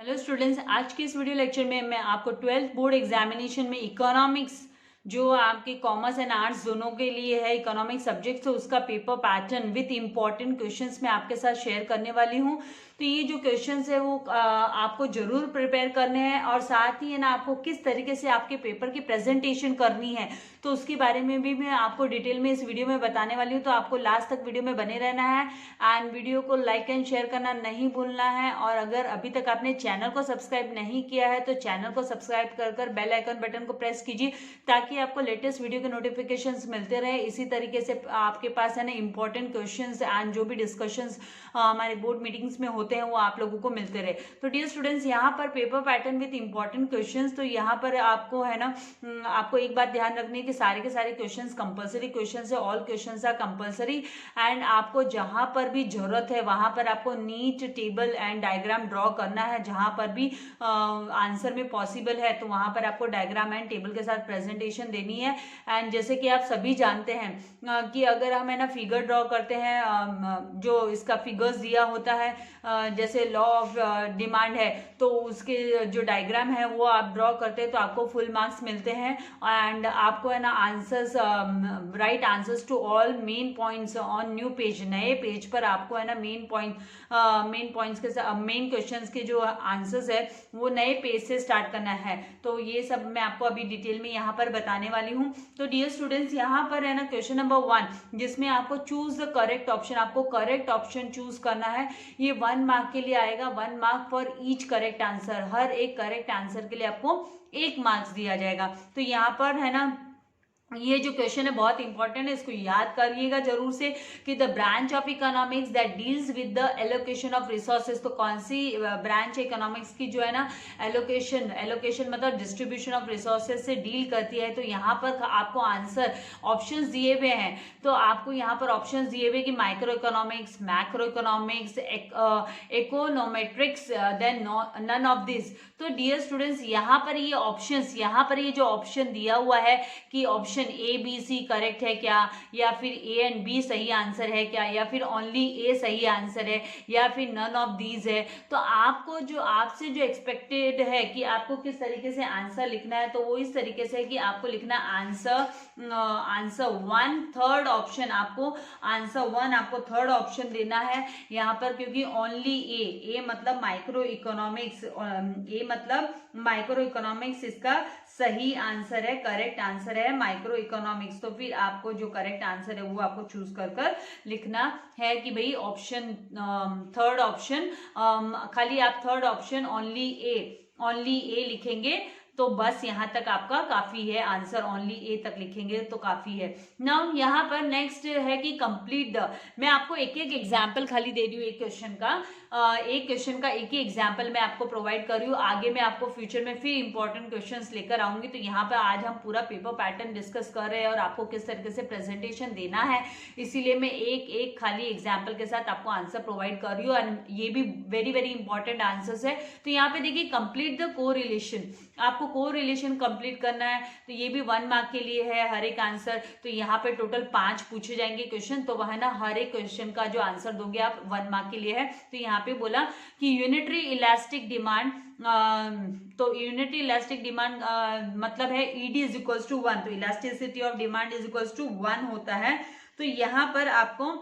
Hello students, आज के इस वीडियो लेक्चर में मैं आपको 12th बोर्ड एग्जामिनेशन में इकोनॉमिक्स जो आपके कॉमर्स एंड आर्ट्स दोनों के लिए है इकोनॉमिक सब्जेक्ट, तो उसका paper pattern with important questions मैं आपके साथ शेयर करने वाली हूं। तो ये जो क्वेश्चंस है वो आपको जरूर प्रिपेयर करने हैं और साथ ही है ना आपको किस तरीके से आपके पेपर की प्रेजेंटेशन करनी है तो उसके बारे में भी मैं आपको डिटेल में इस वीडियो में बताने वाली हूँ। तो आपको लास्ट तक वीडियो में बने रहना है एंड वीडियो को लाइक एंड शेयर करना नहीं भूलना है। और अगर अभी तक आपने चैनल को सब्सक्राइब नहीं किया है तो चैनल को सब्सक्राइब कर बेल आइकन बटन को प्रेस कीजिए ताकि आपको लेटेस्ट वीडियो के नोटिफिकेशंस मिलते रहे। इसी तरीके से आपके पास है ना इंपॉर्टेंट क्वेश्चंस एंड जो भी डिस्कशंस हमारे बोर्ड मीटिंग्स में होते हैं वो आप लोगों को मिलते रहे। तो डियर स्टूडेंट्स, यहाँ पर paper pattern with important questions, तो यहाँ पर आपको है ना आपको एक बात ध्यान रखनी है कि सारे के सारे क्वेश्चंस कंपलसरी क्वेश्चंस है। All questions are compulsory and आपको जहां पर भी जरूरत है वहां पर आपको neat table and diagram draw करना है। जहां पर भी आंसर में पॉसिबल है तो वहां पर आपको डायग्राम एंड टेबल के साथ प्रेजेंटेशन देनी है। एंड जैसे कि आप सभी जानते हैं कि अगर हम है ना फिगर ड्रॉ करते हैं, जो इसका फिगर्स दिया होता है जैसे लॉ ऑफ डिमांड है तो उसके जो डायग्राम है वो आप ड्रॉ करते हैं तो आपको फुल मार्क्स मिलते हैं। एंड आपको है ना answers write answers to all main points on new page, नए पेज पर आपको है ना मेन पॉइंट्स के साथ मेन क्वेश्चंस के जो आंसर्स है वो नए पेज से स्टार्ट करना है। तो ये सब मैं आपको अभी डिटेल में यहाँ पर बताने वाली हूँ। तो डियर स्टूडेंट्स, यहाँ पर है ना क्वेश्चन नंबर 1 जिसमें आपको चूज द करेक्ट ऑप्शन, आपको करेक्ट ऑप्शन चूज करना है। ये 1 मार्क के लिए आएगा, 1 mark for each correct answer. हर एक करेक्ट आंसर के लिए आपको 1 मार्क्स दिया जाएगा। तो यहाँ पर है ना ये जो क्वेश्चन है बहुत इंपॉर्टेंट है, इसको याद करिएगा जरूर से कि the branch of economics that deals with the allocation of resources. तो कौन सी ब्रांच है इकोनॉमिक्स की जो है ना एलोकेशन मतलब डिस्ट्रीब्यूशन ऑफ रिसोर्सेज से डील करती है। तो यहाँ पर आपको आंसर ऑप्शंस दिए हुए हैं। तो आपको यहाँ पर ऑप्शंस दिए हुए कि micro economics, macro economics, econometrics, then none of this. तो डियर स्टूडेंट्स, यहाँ पर ये जो ऑप्शन दिया हुआ है कि option A B C correct है क्या, या फिर ए एंड बी सही आंसर है क्या, या फिर ओनली ए सही आंसर है, या फिर नन ऑफ दीज है। तो आपको जो आपसे जो एक्सपेक्टेड है कि आपको किस तरीके से आंसर लिखना है तो वो इस तरीके से है कि आपको लिखना आंसर 1 थर्ड ऑप्शन, आपको आंसर 1 आपको थर्ड ऑप्शन देना है यहाँ पर, क्योंकि ओनली ए मतलब माइक्रो इकोनॉमिक्स, ए मतलब माइक्रो इकोनॉमिक्स इसका सही आंसर है, करेक्ट आंसर है माइक्रो इकोनॉमिक्स। तो फिर आपको जो करेक्ट आंसर है वो आपको चूज कर लिखना है कि भाई ऑप्शन थर्ड ऑप्शन, खाली आप थर्ड ऑप्शन ओनली ए लिखेंगे तो बस यहाँ तक आपका काफी है, आंसर ओनली ए तक लिखेंगे तो काफी है। नाउ यहाँ पर नेक्स्ट है कि कंप्लीट द, मैं आपको एक एक एग्जाम्पल खाली दे रही हूँ एक क्वेश्चन का एक ही एग्जाम्पल मैं आपको प्रोवाइड कर रही हूँ। आगे मैं आपको फ्यूचर में फिर इंपॉर्टेंट क्वेश्चंस लेकर आऊंगी। तो यहाँ पर आज हम पूरा पेपर पैटर्न डिस्कस कर रहे हैं और आपको किस तरीके से प्रेजेंटेशन देना है, इसीलिए मैं एक खाली एग्जाम्पल के साथ आपको आंसर प्रोवाइड कर रही हूँ। और ये भी वेरी वेरी इंपॉर्टेंट आंसर्स है। तो यहाँ पे देखिए कंप्लीट द को रिलेशन, आपको को रिलेशन कंप्लीट करना है। तो ये भी 1 मार्क के लिए है हर एक आंसर। तो यहाँ पे टोटल 5 पूछे जाएंगे क्वेश्चन, तो वह ना हर एक क्वेश्चन का जो आंसर दोगे आप 1 मार्क के लिए है। तो यहाँ पे बोला कि यूनिटरी इलास्टिक डिमांड, तो यूनिटरी इलास्टिक डिमांड मतलब है ईडी इज इक्वल्स टू 1, तो elasticity of demand is equals to 1 होता है। तो यहाँ पर आपको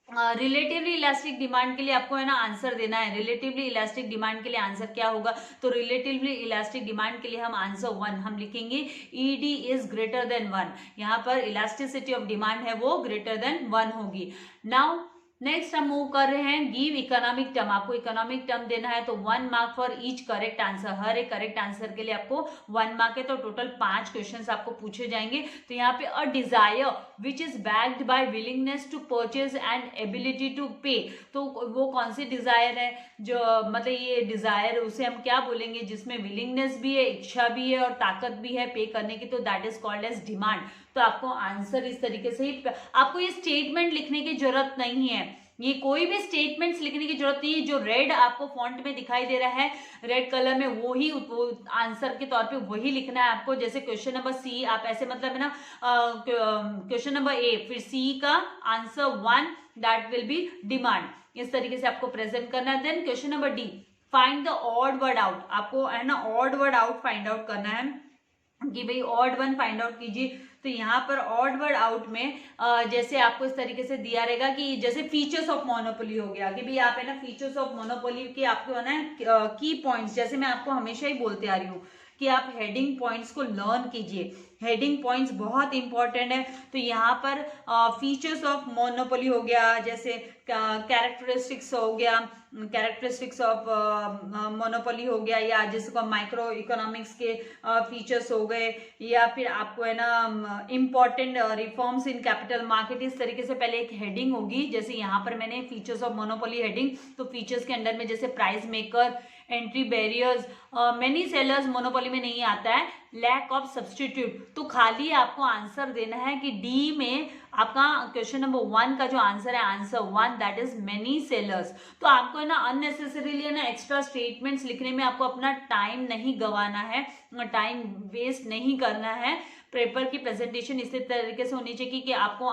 रिलेटिवली इलास्टिक डिमांड के लिए आपको है ना आंसर देना है। रिलेटिवली इलास्टिक डिमांड के लिए आंसर क्या होगा, तो रिलेटिवली इलास्टिक डिमांड के लिए हम आंसर 1 हम लिखेंगे, ईडी इज ग्रेटर देन 1। यहाँ पर इलास्टिसिटी ऑफ डिमांड है वो ग्रेटर देन 1 होगी। नाउ नेक्स्ट हम मूव कर रहे हैं गिव इकोनॉमिक टर्म, आपको इकोनॉमिक टर्म देना है। तो 1 mark for each correct answer, हर एक करेक्ट आंसर के लिए आपको 1 मार्क है। तो टोटल 5 क्वेश्चंस आपको पूछे जाएंगे। तो यहाँ पे a desire which is backed by willingness to purchase and ability to pay, तो वो कौन सी डिजायर है, जो मतलब ये डिजायर उसे हम क्या बोलेंगे जिसमें विलिंगनेस भी है, इच्छा भी है और ताकत भी है पे करने की, तो that is called as demand. तो आपको आंसर इस तरीके से ही, आपको ये स्टेटमेंट लिखने की जरूरत नहीं है, ये कोई भी स्टेटमेंट्स लिखने की जरूरत नहीं है। जो रेड आपको फॉन्ट में दिखाई दे रहा है रेड कलर में वो ही आंसर के तौर पे वही लिखना है आपको। जैसे क्वेश्चन नंबर सी आप ऐसे मतलब है ना क्वेश्चन नंबर ए फिर सी का answer 1 that will be demand, इस तरीके से आपको प्रेजेंट करना है। Then question number D, find the odd word out, आपको है ना odd word out find out करना है कि भाई ऑड वन फाइंड आउट कीजिए। तो यहाँ पर ऑड वर्ड आउट में जैसे आपको इस तरीके से दिया रहेगा कि जैसे फीचर्स ऑफ मोनोपोली हो गया कि भाई आप है ना फीचर्स ऑफ मोनोपोली के आपको है ना की पॉइंट्स, जैसे मैं आपको हमेशा ही बोलते आ रही हूँ कि आप हेडिंग पॉइंट्स को लर्न कीजिए, हेडिंग पॉइंट्स बहुत इंपॉर्टेंट है। तो यहाँ पर फीचर्स ऑफ मोनोपोली हो गया, जैसे कैरेक्टरिस्टिक्स हो गया, कैरेक्टरिस्टिक्स ऑफ मोनोपोली हो गया, या जिसको माइक्रो इकोनॉमिक्स के फीचर्स हो गए, या फिर आपको है ना important reforms in capital market. इस तरीके से पहले एक हेडिंग होगी, जैसे यहाँ पर मैंने फीचर्स ऑफ मोनोपोली हेडिंग, तो फीचर्स के अंडर में जैसे price maker, entry barriers, many sellers monopoly में नहीं आता है, लैक ऑफ सब्सटीट्यूट। तो खाली आपको आंसर देना है कि डी में आपका क्वेश्चन नंबर 1 का जो आंसर है, answer 1 that is many sellers. तो आपको है ना अननेसेसरीली है ना एक्स्ट्रा स्टेटमेंट्स लिखने में आपको अपना टाइम नहीं गंवाना है, टाइम वेस्ट नहीं करना है। पेपर की प्रेजेंटेशन इसी तरीके से होनी चाहिए कि आपको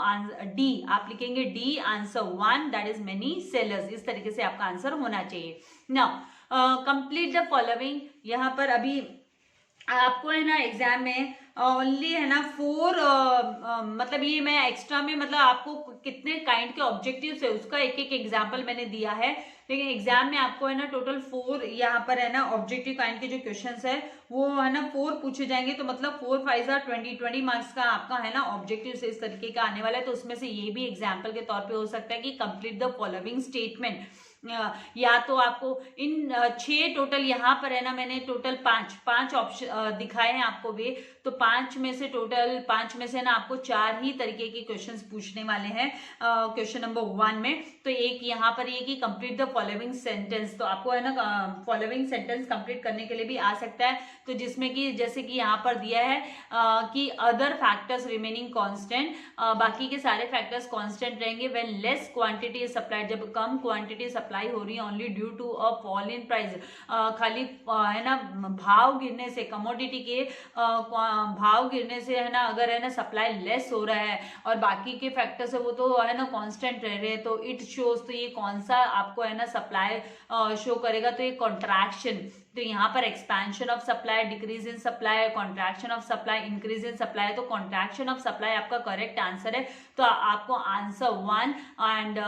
डी आप लिखेंगे, D answer 1 that is many sellers, इस तरीके से आपका आंसर होना चाहिए। नाउ कंप्लीट द फॉलोइंग, यहाँ पर अभी आपको है ना एग्जाम में ओनली है ना 4 मतलब ये मैं एक्स्ट्रा में मतलब आपको कितने काइंड के ऑब्जेक्टिव्स है उसका एक एक एग्जाम्पल मैंने दिया है, लेकिन एग्जाम में आपको है ना टोटल 4 यहाँ पर है ना ऑब्जेक्टिव काइंड के जो क्वेश्चंस है वो है ना 4 पूछे जाएंगे। तो मतलब 4 5 20 मार्क्स का आपका है ना ऑब्जेक्टिव से इस तरीके का आने वाला है। तो उसमें से ये भी एग्जाम्पल के तौर पे हो सकता है कि कंप्लीट द फॉलोइंग स्टेटमेंट, या तो आपको इन 6 टोटल यहाँ पर है ना मैंने टोटल 5 ऑप्शन दिखाए हैं आपको वे, तो 5 में से टोटल 5 में से ना आपको 4 ही तरीके के क्वेश्चंस पूछने वाले हैं क्वेश्चन नंबर 1 में। तो एक यहाँ पर ये कि कंप्लीट द फॉलोइंग सेंटेंस, तो आपको है ना फॉलोइंग सेंटेंस कंप्लीट करने के लिए भी आ सकता है। तो जिसमें कि जैसे कि यहाँ पर दिया है कि अदर फैक्टर्स रिमेनिंग कांस्टेंट, बाकी के सारे फैक्टर्स कांस्टेंट रहेंगे when less quantity is supplied, जब कम क्वांटिटी सप्लाई हो रही है only due to a fall in price, खाली है ना भाव गिरने से, कमोडिटी के भाव गिरने से है ना अगर है ना सप्लाई लेस हो रहा है और बाकी के फैक्टर्स है वो तो है ना कांस्टेंट रह रहे हैं, तो इट शोज, तो ये कौन सा आपको है ना सप्लाई शो करेगा, तो ये कॉन्ट्रैक्शन। तो यहाँ पर expansion of supply, decrease in supply, contraction of supply, increase in supply, तो कॉन्ट्रैक्शन ऑफ सप्लाई आपका करेक्ट आंसर है। तो आपको answer 1 and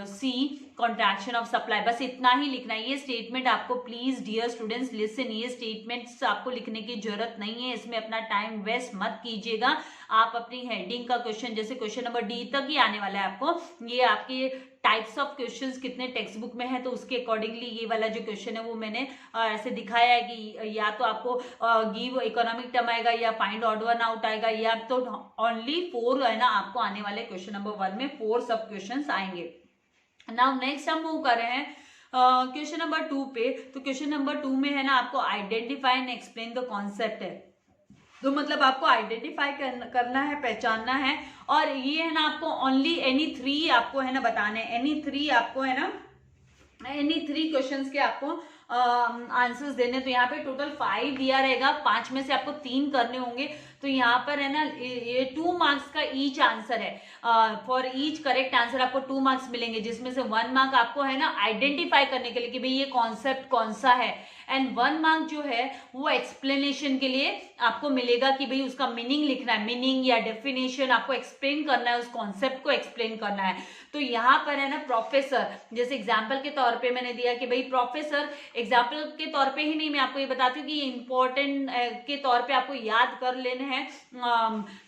C contraction of supply, बस इतना ही लिखना है। ये स्टेटमेंट आपको प्लीज डियर स्टूडेंट्स लिसन, ये स्टेटमेंट्स आपको लिखने की जरूरत नहीं है, इसमें अपना टाइम वेस्ट मत कीजिएगा। आप अपनी हेडिंग का क्वेश्चन जैसे क्वेश्चन नंबर डी तक ही आने वाला है आपको, ये आपके टाइप्स ऑफ क्वेश्चंस कितने टेक्स्ट बुक में है तो उसके अकॉर्डिंगली ये वाला जो क्वेश्चन है वो मैंने ऐसे दिखाया है कि या तो आपको गिव इकोनॉमिक टर्म आएगा या फाइंड ऑड वन आउट आएगा, या तो ओनली 4 है ना आपको आने वाले क्वेश्चन नंबर 1 में 4 सब क्वेश्चंस आएंगे। नाउ नेक्स्ट हम मूव कर रहे हैं क्वेश्चन नंबर 2 पे। तो क्वेश्चन नंबर 2 में है ना आपको identify and explain the concept है, तो मतलब आपको आइडेंटिफाई करना है, पहचानना है, और ये है ना आपको ओनली एनी 3 आपको है ना बताने, एनी 3 आपको है ना एनी 3 क्वेश्चंस के आपको आंसर्स देने। तो यहाँ पे टोटल 5 दिया रहेगा, 5 में से आपको 3 करने होंगे। तो यहाँ पर है ना ये 2 मार्क्स का ईच आंसर है, फॉर ईच करेक्ट आंसर आपको 2 मार्क्स मिलेंगे, जिसमें से 1 मार्क आपको है ना आइडेंटिफाई करने के लिए कि भाई ये कॉन्सेप्ट कौन सा है, एंड 1 मार्क जो है वो एक्सप्लेनेशन के लिए आपको मिलेगा कि भाई उसका मीनिंग लिखना है, मीनिंग या डेफिनेशन आपको एक्सप्लेन करना है, उस कॉन्सेप्ट को एक्सप्लेन करना है। तो यहाँ पर है ना प्रोफेसर, जैसे एग्जाम्पल के तौर पे मैंने दिया कि भाई प्रोफेसर, एग्जाम्पल के तौर पे ही नहीं, मैं आपको ये बताती हूँ कि ये इंपॉर्टेंट के तौर पे आपको याद कर लेने हैं।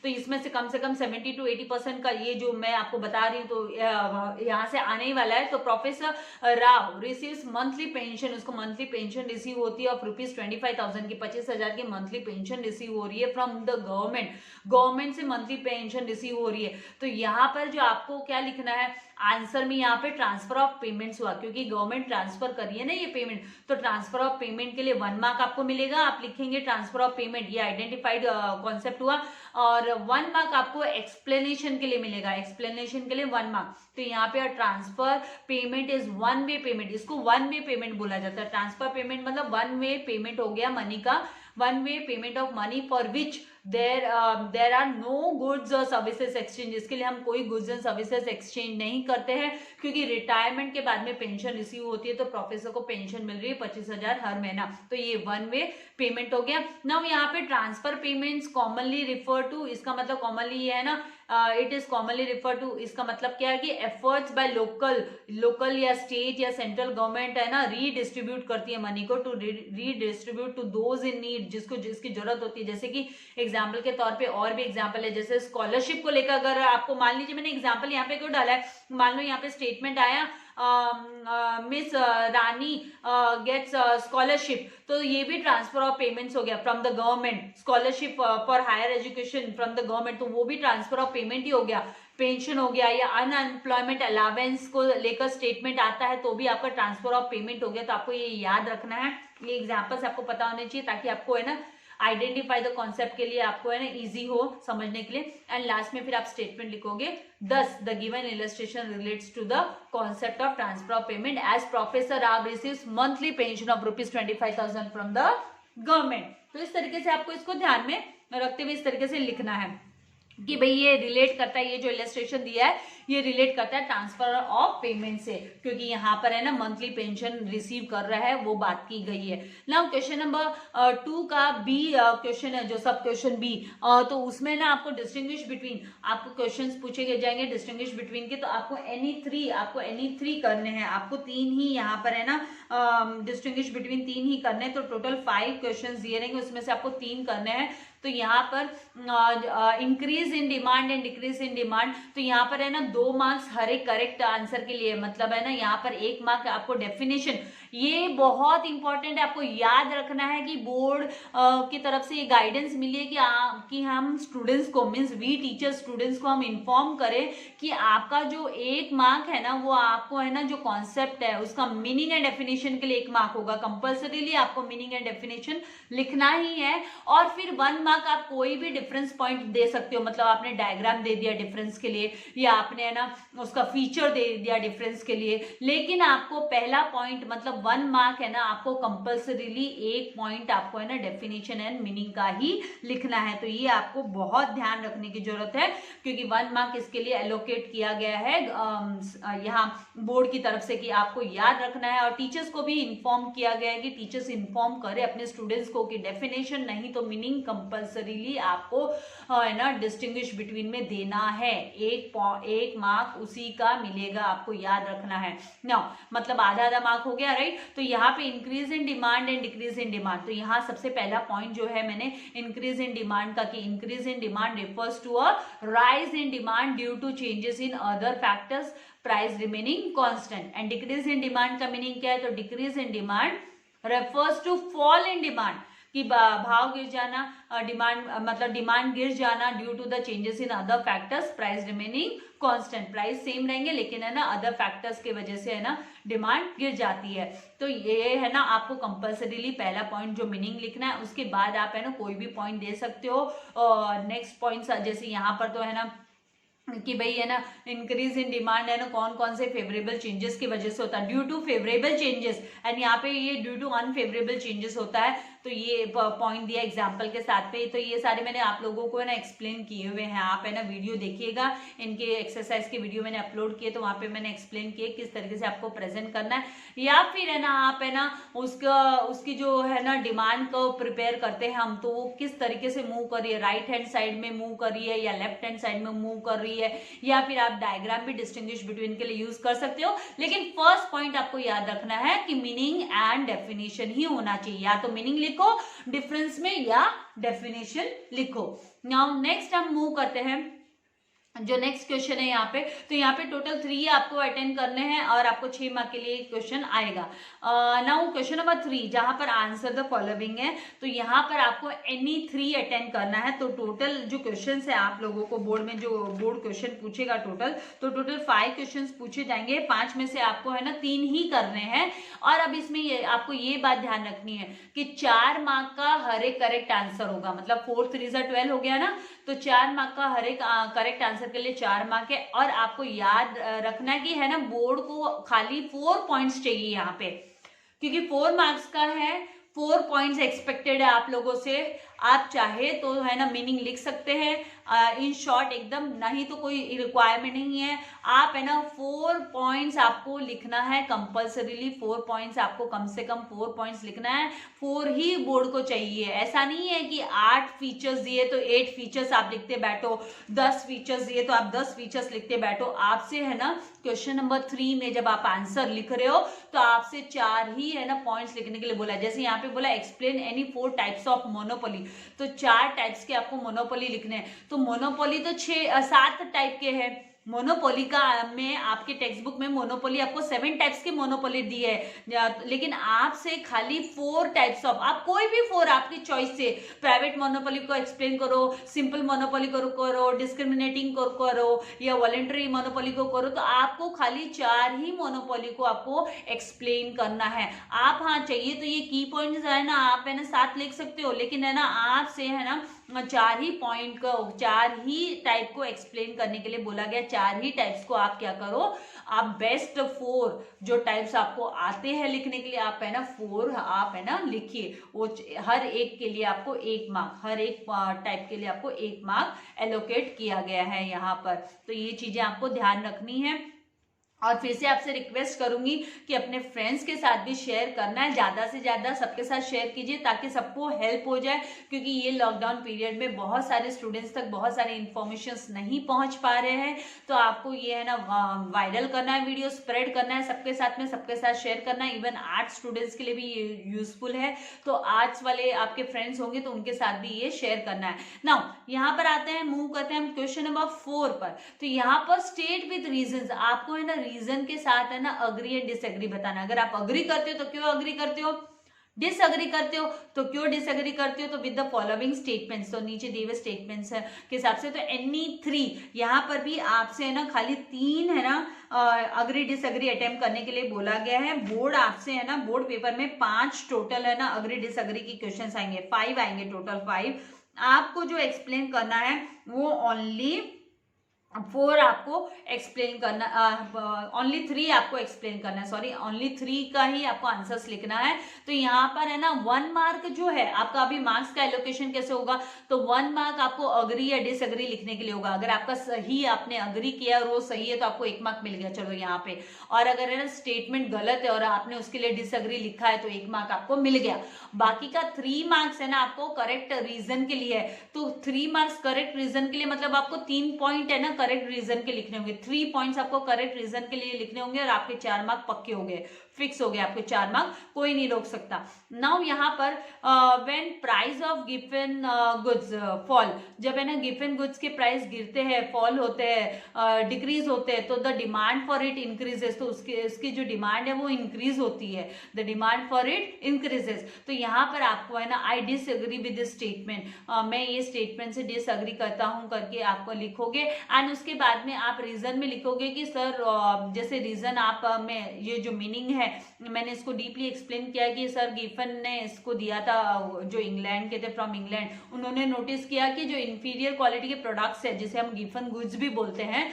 तो इसमें से कम 70 to 80% का ये जो मैं आपको बता रही हूँ तो यहाँ से आने ही वाला है। तो professor Rao receives monthly pension, उसको मंथली पेंशन रिसीव होती है ऑफ ₹25,000 की, 25,000 की मंथली पेंशन रिसीव हो रही है फ्रॉम द गवर्नमेंट से मंथली पेंशन रिसीव हो रही है। तो यहाँ पर जो आपको क्या लिखना है आंसर में, यहाँ पे ट्रांसफर ऑफ पेमेंट्स हुआ क्योंकि गवर्नमेंट ट्रांसफर कर रही है ना ये पेमेंट, तो ट्रांसफर ऑफ पेमेंट के लिए 1 मार्क आपको मिलेगा। आप लिखेंगे ट्रांसफर ऑफ पेमेंट, ये आइडेंटिफाइड कॉन्सेप्ट हुआ, और 1 मार्क आपको एक्सप्लेनेशन के लिए मिलेगा, एक्सप्लेनेशन के लिए 1 मार्क। तो यहाँ पे transfer payment is 1 way payment, इसको 1 वे पेमेंट बोला जाता है। ट्रांसफर पेमेंट मतलब 1 वे पेमेंट हो गया मनी का, 1 way payment of money for which there are no goods और सर्विसेज एक्सचेंज, इसके लिए हम कोई गुड्स एंड सर्विसेज एक्सचेंज नहीं करते हैं, क्योंकि रिटायरमेंट के बाद में पेंशन रिसीव होती है तो प्रोफेसर को पेंशन मिल रही है 25,000 हर महीना, तो ये वन वे पेमेंट हो गया। नाउ यहाँ पे transfer payments commonly refer to, इसका मतलब कॉमनली ये है ना, it is commonly refer to, इसका मतलब क्या है कि एफर्ट्स बाय लोकल या स्टेट या सेंट्रल गवर्नमेंट है ना, रीडिस्ट्रीब्यूट करती है मनी को, to redistribute to those in need, जिसको जिसकी जरूरत होती है। जैसे कि एग्जाम्पल के तौर पे और भी एग्जाम्पल है, जैसे स्कॉलरशिप को लेकर अगर आपको मान लीजिए, मैंने एग्जाम्पल यहाँ पे क्यों डाला है, मान लो यहाँ पे स्टेटमेंट आया मिस रानी गेट्स स्कॉलरशिप, तो ये भी ट्रांसफर ऑफ पेमेंट्स हो गया from the government, scholarship for higher education from the government, तो वो भी ट्रांसफर ऑफ पेमेंट ही हो गया। पेंशन हो गया, या अनएम्प्लॉयमेंट अलावेंस को लेकर स्टेटमेंट आता है तो भी आपका ट्रांसफर ऑफ पेमेंट हो गया। तो आपको ये याद रखना है, ये एग्जाम्पल्स आपको पता होने चाहिए ताकि आपको है ना आइडेंटिफाई द कॉन्सेप्ट के लिए आपको है ना इजी हो समझने के लिए। एंड लास्ट में फिर आप स्टेटमेंट लिखोगे, thus the given illustration relates to the concept of transfer of payment as Professor Rao receives monthly pension of rupees 25,000 from the government। तो इस तरीके से आपको इसको ध्यान में रखते हुए इस तरीके से लिखना है कि भाई ये रिलेट करता है, ये जो इलस्ट्रेशन दिया है ये रिलेट करता है ट्रांसफर ऑफ पेमेंट से, क्योंकि यहाँ पर है ना मंथली पेंशन रिसीव कर रहा है वो बात की गई है। नाउ क्वेश्चन नंबर 2 का बी क्वेश्चन है, जो सब क्वेश्चन बी, तो उसमें ना आपको डिस्टिंग्विश बिटवीन, आपको क्वेश्चंस पूछे जाएंगे डिस्टिंग्विश बिटवीन के, तो आपको एनी थ्री करने हैं, आपको 3 ही यहाँ पर है ना डिस्टिंग्विश बिटवीन 3 ही करने हैं। तो टोटल 5 क्वेश्चन दिए रहेंगे, उसमें से आपको 3 करने हैं। तो यहाँ पर increase in demand and decrease in demand, तो यहाँ पर है ना 2 मार्क्स हर एक करेक्ट आंसर के लिए, मतलब है ना यहाँ पर 1 मार्क आपको डेफिनेशन, ये बहुत इंपॉर्टेंट है, आपको याद रखना है कि बोर्ड की तरफ से ये गाइडेंस मिली है कि हम स्टूडेंट्स को, मीन्स वी टीचर स्टूडेंट्स को हम इन्फॉर्म करें कि आपका जो 1 मार्क है ना वो आपको है ना जो कॉन्सेप्ट है उसका मीनिंग एंड डेफिनेशन के लिए 1 मार्क होगा, कंपल्सरीली आपको मीनिंग एंड डेफिनेशन लिखना ही है। और फिर 1 मार्क आप कोई भी डिफरेंस पॉइंट दे सकते हो, मतलब आपने डायग्राम दे दिया डिफरेंस के लिए, या आपने है ना उसका फीचर दे दिया डिफरेंस के लिए, लेकिन आपको पहला पॉइंट मतलब 1 मार्क है ना आपको कंपल्सरीली 1 पॉइंट आपको है ना डेफिनेशन एंड मीनिंग का ही लिखना है। तो ये आपको बहुत ध्यान रखने की जरूरत है, क्योंकि 1 मार्क इसके लिए एलोकेट किया गया है यहाँ बोर्ड की तरफ से कि आपको याद रखना है। और टीचर्स को भी इन्फॉर्म किया गया है कि टीचर्स इन्फॉर्म करें अपने स्टूडेंट्स को कि डेफिनेशन नहीं तो मीनिंग कंपल्सरीली आपको है ना डिस्टिंग्विश बिटवीन में देना है, 1 मार्क उसी का मिलेगा, आपको याद रखना है ना, मतलब आधा मार्क हो गया, राइट। तो यहाँ पे increase in demand and decrease in demand, तो यहाँ सबसे पहला पॉइंट जो है मैंने इंक्रीज इन डिमांड का, कि increase in demand refers to a rise in demand due to changes in other factors, price remaining constant. And decrease in demand का मीनिंग क्या है, तो decrease in demand refers to fall in demand, कि भाव गिर जाना, demand मतलब demand गिर जाना due to the changes in other factors, price remaining constant, price same रहेंगे लेकिन है ना अदर फैक्टर्स के वजह से है ना डिमांड गिर जाती है। तो ये है ना आपको कंपल्सरीली पहला पॉइंट जो मीनिंग लिखना है, उसके बाद आप है ना कोई भी पॉइंट दे सकते हो। नेक्स्ट पॉइंट जैसे यहाँ पर तो है ना कि भाई है ना इंक्रीज इन डिमांड है ना कौन कौन से फेवरेबल चेंजेस की वजह से होता है, due to favourable changes, and यहाँ पे ये ड्यू टू अनफेवरेबल चेंजेस होता है। तो ये पॉइंट दिया एग्जाम्पल के साथ पे, तो ये सारे मैंने आप लोगों को है ना एक्सप्लेन किए हुए हैं, आप है ना वीडियो देखिएगा, इनके एक्सरसाइज के वीडियो मैंने अपलोड किए, तो वहाँ पे मैंने एक्सप्लेन किए किस तरीके से आपको प्रेजेंट करना है। या फिर है ना आप है ना उसकी जो है ना डिमांड को प्रिपेयर करते हैं हम, तो वो किस तरीके से मूव कर रही है, राइट हैंड साइड में मूव कर रही है या लेफ्ट हैंड साइड में मूव कर रही है, या फिर आप डायग्राम भी डिस्टिंग्विश बिटवीन के लिए यूज कर सकते हो। लेकिन फर्स्ट पॉइंट आपको याद रखना है कि मीनिंग एंड डेफिनेशन ही होना चाहिए, या तो मीनिंग लिखो डिफरेंस में या डेफिनेशन लिखो। नाउ नेक्स्ट हम मूव करते हैं जो नेक्स्ट क्वेश्चन है यहाँ पे, तो यहाँ पे टोटल 3 आपको अटेंड करने हैं और आपको 6 मार्क के लिए क्वेश्चन आएगा। नाउ क्वेश्चन नंबर 3 जहां पर आंसर द फॉलोइंग है, तो यहाँ पर आपको एनी 3 अटेंड करना है। तो टोटल जो क्वेश्चन है आप लोगों को बोर्ड में जो बोर्ड क्वेश्चन पूछेगा टोटल 5 क्वेश्चन पूछे जाएंगे, 5 में से आपको है ना 3 ही करने हैं। और अब इसमें आपको ये बात ध्यान रखनी है कि 4 मार्क का हर एक करेक्ट आंसर होगा, मतलब 4 3 12 हो गया ना, तो 4 मार्क का हर एक करेक्ट आंसर के लिए 4 मार्क है। और आपको याद रखना है कि है ना बोर्ड को खाली 4 पॉइंट्स चाहिए यहाँ पे, क्योंकि 4 मार्क्स का है 4 पॉइंट्स एक्सपेक्टेड है आप लोगों से। आप चाहे तो है ना मीनिंग लिख सकते हैं इन शॉर्ट एकदम, नहीं तो कोई रिक्वायरमेंट नहीं है। आप है ना 4 पॉइंट्स आपको लिखना है कंपल्सरीली, 4 पॉइंट्स आपको कम से कम 4 पॉइंट्स लिखना है। 4 ही बोर्ड को चाहिए, ऐसा नहीं है कि 8 फीचर्स दिए तो 8 फीचर्स आप लिखते बैठो, 10 फीचर्स दिए तो आप 10 फीचर्स लिखते बैठो। आपसे है ना क्वेश्चन नंबर 3 में जब आप आंसर लिख रहे हो तो आपसे 4 ही है ना पॉइंट्स लिखने के लिए बोला है। जैसे यहाँ पे बोला explain any 4 types of monopoly, तो 4 टाइप्स के आपको मोनोपोली लिखने हैं। तो मोनोपोली तो 7 टाइप के हैं। मोनोपोली का में आपके टेक्स्ट बुक में मोनोपोली आपको 7 टाइप्स के मोनोपोली दी है, लेकिन आपसे खाली 4 टाइप्स ऑफ, आप कोई भी 4 आपकी चॉइस से, प्राइवेट मोनोपोली को एक्सप्लेन करो, सिंपल मोनोपोली करो, डिस्क्रिमिनेटिंग करो या वॉलेंटरी मोनोपोली को करो, तो आपको खाली 4 ही मोनोपोली को आपको एक्सप्लेन करना है। आप हाँ चाहिए तो ये की पॉइंट्स है ना आप है ना 7 लिख सकते हो, लेकिन है ना आपसे है ना 4 ही पॉइंट को, 4 ही टाइप को एक्सप्लेन करने के लिए बोला गया। 4 ही टाइप्स को आप क्या करो, आप बेस्ट 4 जो टाइप्स आपको आते हैं लिखने के लिए आप है ना 4 आप है ना लिखिए। वो हर एक के लिए आपको 1 मार्क, हर एक टाइप के लिए आपको 1 मार्क एलोकेट किया गया है यहाँ पर। तो ये चीजें आपको ध्यान रखनी है। और फिर से आपसे रिक्वेस्ट करूंगी कि अपने फ्रेंड्स के साथ भी शेयर करना है, ज्यादा से ज्यादा सबके साथ शेयर कीजिए ताकि सबको हेल्प हो जाए, क्योंकि ये लॉकडाउन पीरियड में बहुत सारे स्टूडेंट्स तक बहुत सारे इंफॉर्मेशंस नहीं पहुंच पा रहे हैं। तो आपको ये है ना वायरल करना है, वीडियो स्प्रेड करना है सबके साथ में, सबके साथ शेयर करना है। इवन आर्ट्स स्टूडेंट्स के लिए भी ये यूजफुल है, तो आर्ट्स वाले आपके फ्रेंड्स होंगे तो उनके साथ भी ये शेयर करना है। नाउ यहाँ पर आते हैं, मूव करते हैं हम क्वेश्चन नंबर 4 पर। तो यहाँ पर स्टेट विद रीजंस, आपको है ना रीजन के साथ है ना अग्री एंड डिसएग्री बताना। अगर आप अग्री करते हो तो क्यों अग्री करते हो, डिसएग्री करते हो तो क्यों डिसएग्री करते हो, तो विद द फॉलोइंग स्टेटमेंट्स, तो नीचे दिए हुए स्टेटमेंट्स के हिसाब से। तो एनी 3, यहाँ पर भी आपसे है ना खाली 3 है ना अग्री डिसएग्री अटेम्प्ट करने के लिए बोला गया है। बोर्ड आपसे है ना बोर्ड पेपर में 5 टोटल है ना अग्री डिसएग्री की क्वेश्चन आएंगे, 5 आएंगे टोटल 5। आपको जो एक्सप्लेन करना है वो ओनली 4 आपको एक्सप्लेन करना, ओनली 3 आपको एक्सप्लेन करना है, सॉरी ओनली 3 का ही आपको आंसर्स लिखना है। तो यहाँ पर है ना 1 मार्क जो है आपका, अभी मार्क्स का एलोकेशन कैसे होगा, तो 1 मार्क आपको अग्री या डिसएग्री लिखने के लिए होगा। अगर आपका सही, आपने अग्री किया और वो सही है तो आपको 1 मार्क मिल गया, चलो यहाँ पे। और अगर है ना स्टेटमेंट गलत है और आपने उसके लिए डिसएग्री लिखा है तो 1 मार्क आपको मिल गया। बाकी का 3 मार्क्स है ना आपको करेक्ट रीजन के लिए है। तो 3 मार्क्स करेक्ट रीजन के लिए मतलब आपको 3 पॉइंट है ना करेक्ट रीजन के लिखने होंगे, 3 पॉइंट्स आपको करेक्ट रीजन के लिए लिखने होंगे और आपके 4 मार्क पक्के हो गए, फिक्स हो गए, आपके 4 मार्क कोई नहीं रोक सकता। नाउ यहाँ पर when price of given goods fall, जब है ना गिवन गुड्स के प्राइस गिरते हैं, फॉल होते हैं, डिक्रीज होते हैं, तो the demand for it increases, तो उसकी जो डिमांड है वो इंक्रीज होती है, the demand for it increases. तो यहाँ पर आपको है ना I disagree with this statement, मैं ये स्टेटमेंट से डिसएग्री करता हूँ करके आपको लिखोगे। एंड उसके बाद में आप रीजन में लिखोगे कि सर जैसे रीजन आप में ये जो मीनिंग है मैंने इसको डीपली एक्सप्लेन किया कि सर गिफन ने इसको दिया था, जो इंग्लैंड के थे, फ्रॉम इंग्लैंड, उन्होंने नोटिस किया कि जो इंफीरियर क्वालिटी के प्रोडक्ट्स है जिसे हम गिफन गुड्स भी बोलते हैं,